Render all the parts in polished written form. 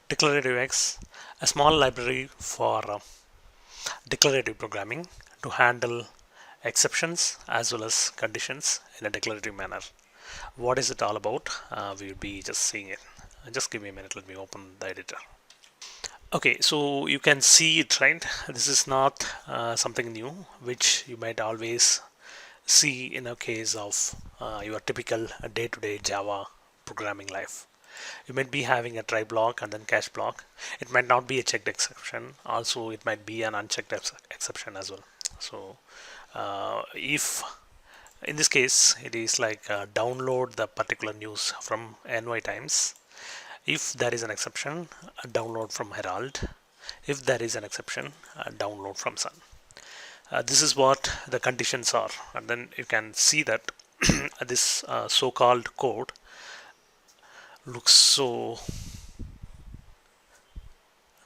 Declarative X, a small library for declarative programming to handle exceptions as well as conditions in a declarative manner. What is it all about? We'll be just seeing it. Just give me a minute, let me open the editor. Okay, so you can see it, right? This is not something new, which you might always see in a case of your typical day-to-day Java programming life. You might be having a try block and then catch block. It might not be a checked exception. Also, it might be an unchecked exception as well. So, if in this case it is like download the particular news from NY Times. If there is an exception, download from Herald. If there is an exception, download from Sun. This is what the conditions are, and then you can see that this so-called code looks so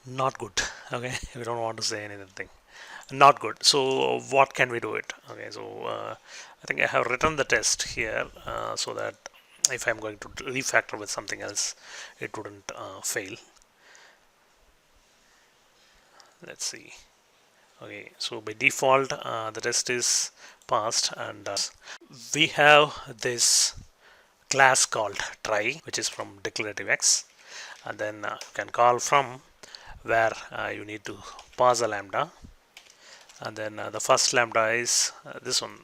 not good. Okay, we don't want to say anything. Not good. So what can we do it? Okay, so I think I have written the test here so that if I'm going to refactor with something else, it wouldn't fail. Let's see. Okay, so by default the test is passed, and we have this class called try, which is from declarative X, and then you can call from where you need to pass a lambda, and then the first lambda is this one.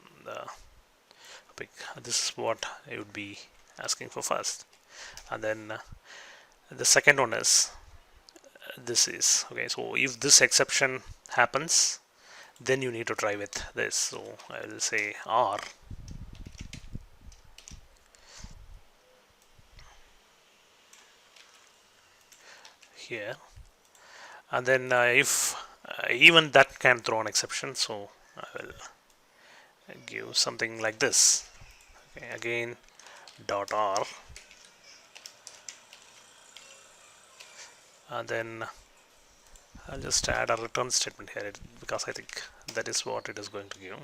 This is what I would be asking for first, and then the second one is this is okay. So if this exception happens, then you need to try with this. So I will say R here, and then if even that can throw an exception, so I will give something like this. Okay, again dot R, and then I'll just add a return statement here because I think that is what it is going to give,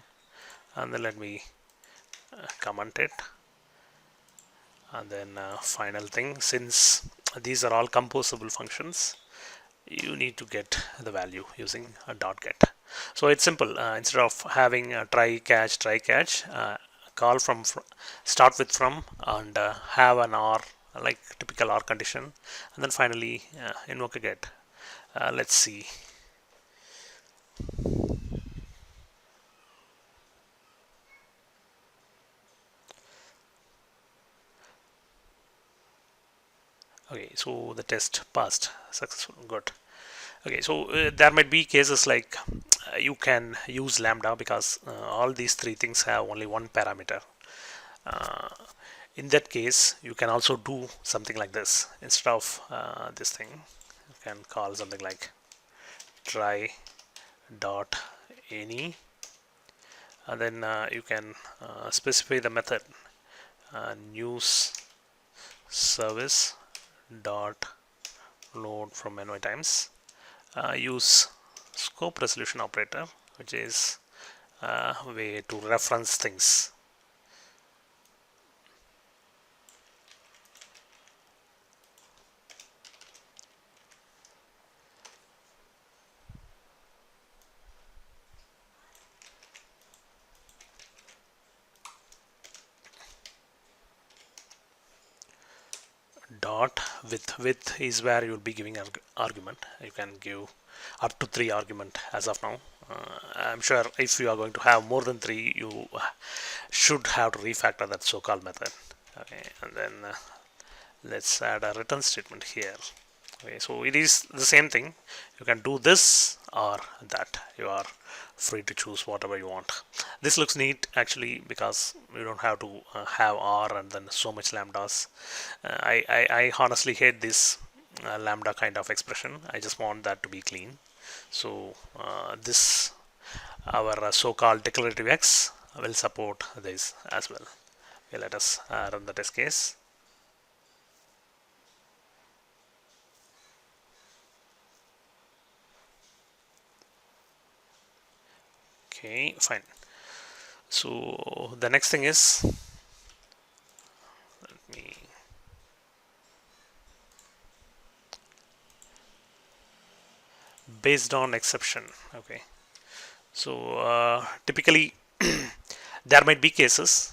and then let me comment it, and then final thing, since these are all composable functions, you need to get the value using a dot get. So it's simple. Instead of having a try catch, call from start with from, and have an or, like typical or condition, and then finally invoke a get. Let's see. Okay, so the test passed, successful, good. Okay, so there might be cases like you can use lambda because all these three things have only one parameter. Uh, in that case, you can also do something like this. Instead of this thing, you can call something like try dot any, and then you can specify the method news service dot load from NY times. Use scope resolution operator, which is a way to reference things. Dot with is where you'll be giving an argument. You can give up to 3 argument as of now. I'm sure if you are going to have more than 3, you should have to refactor that so-called method. Okay, and then let's add a return statement here. Okay, so it is the same thing. You can do this or that. You are free to choose whatever you want. This looks neat actually because you don't have to have R and then so much lambdas. I honestly hate this lambda kind of expression. I just want that to be clean. So this our so-called declarative X will support this as well. Okay, let us run the test case. Okay, fine. So the next thing is, let me based on exception. Okay, so typically there might be cases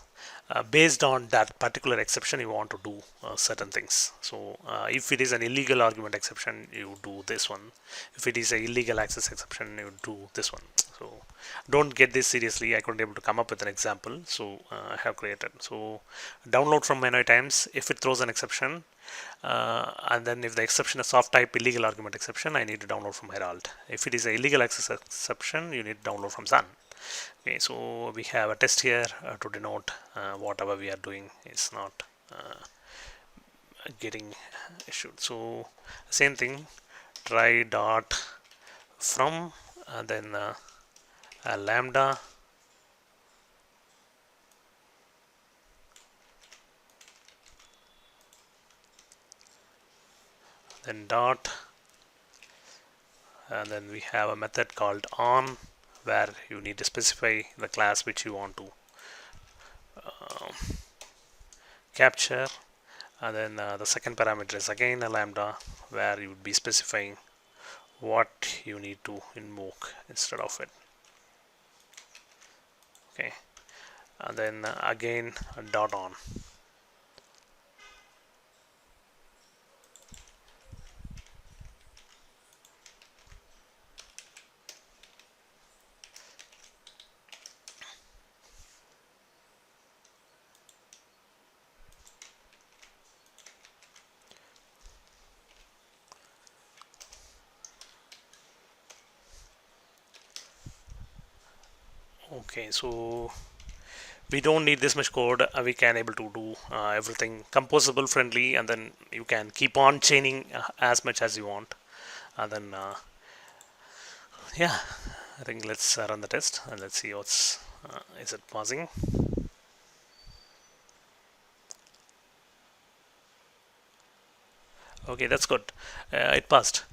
based on that particular exception you want to do certain things. So if it is an illegal argument exception, you do this one. If it is an illegal access exception, you do this one. So don't get this seriously. I couldn't able to come up with an example, so I have created. So download from many times if it throws an exception, and then if the exception is of type illegal argument exception, I need to download from Herald. If it is an illegal access exception, you need to download from Sun. Okay, so we have a test here to denote whatever we are doing is not getting issued. So same thing, try dot from, then a lambda, then dot, and then we have a method called on, where you need to specify the class which you want to capture, and then the second parameter is again a lambda, where you would be specifying what you need to invoke instead of it. Okay, and then again a dot on. Okay, so we don't need this much code. We can able to do everything composable friendly, and then you can keep on chaining as much as you want, and then yeah, I think let's run the test and let's see what's is it pausing. Okay, that's good. It passed.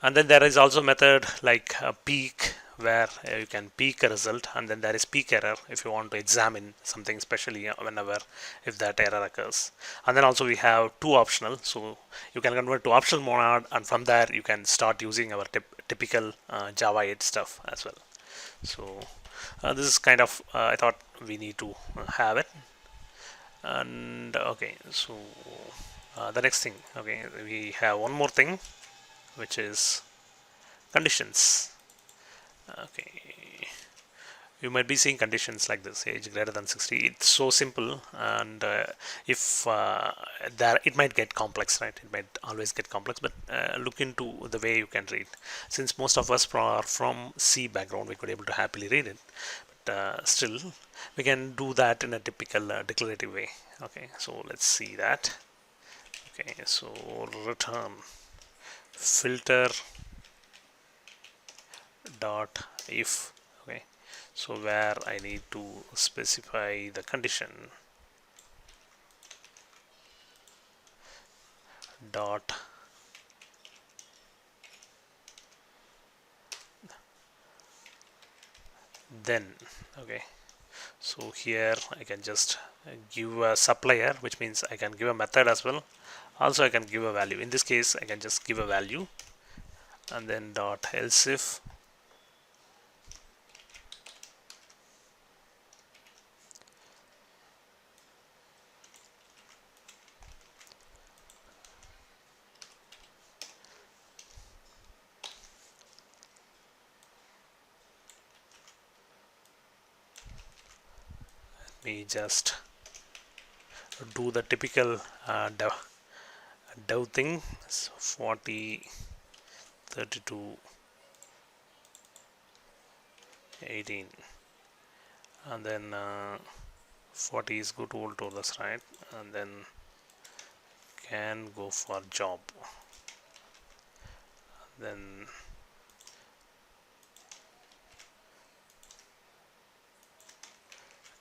And then there is also method like peek, where you can peek a result, and then there is peek error if you want to examine something, especially whenever if that error occurs. And then also we have two optional, so you can convert to optional monad, and from there you can start using our typical Java 8 stuff as well. So this is kind of I thought we need to have it. And okay, so the next thing, okay, we have one more thing, which is conditions. Okay, you might be seeing conditions like this, age greater than 60. It's so simple, and if there, it might get complex, right? It might always get complex, but look into the way you can read. Since most of us are from C background, we could able to happily read it, but still we can do that in a typical declarative way. Okay, so let's see that. Okay, so return filter dot if. Okay, so where I need to specify the condition dot then. Okay, so here I can just give a supplier, which means I can give a method as well. Also I can give a value. In this case I can just give a value, and then dot else if. We just do the typical dev thing. So 40, 32, 18, and then 40 is good old to this, right? And then can go for job, then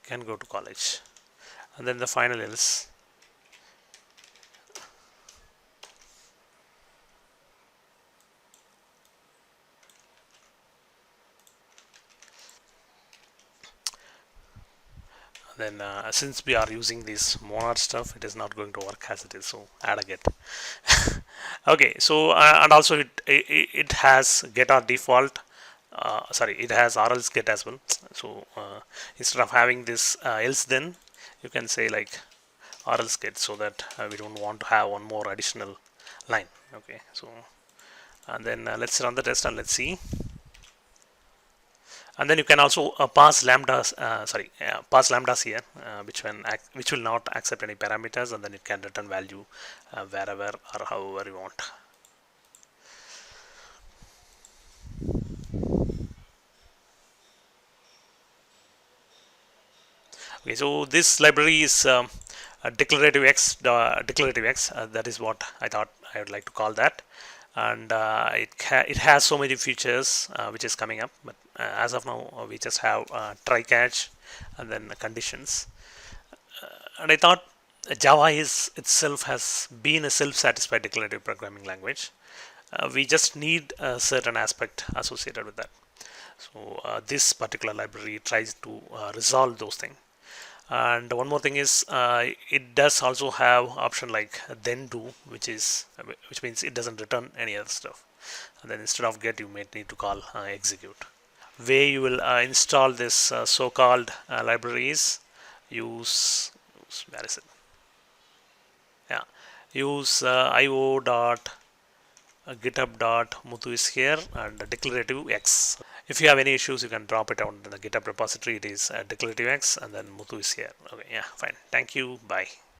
can go to college, and then the final else. Then since we are using this monad stuff, it is not going to work as it is, so add a get. Okay, so and also it has get or default. Sorry, it has or else get as well. So instead of having this else then, you can say like or else get, so that we don't want to have one more additional line. Okay, so and then let's run the test and let's see. And then you can also pass lambdas, pass lambdas here, which will not accept any parameters, and then it can return value wherever or however you want. Okay, so this library is declarative X, that is what I thought I would like to call that, and it has so many features which is coming up, but as of now we just have try catch and then conditions. And I thought Java is itself has been a self-satisfied declarative programming language. We just need a certain aspect associated with that. So this particular library tries to resolve those things. And one more thing is it does also have option like then do, which means it doesn't return any other stuff. And then instead of get, you may need to call execute. Where you will install this so-called libraries, use where is it? Yeah, use io dot github dot muthu is here and declarative X. If you have any issues, you can drop it out in the GitHub repository. It is declarative X and then muthu is here. Okay, yeah, fine. Thank you. Bye.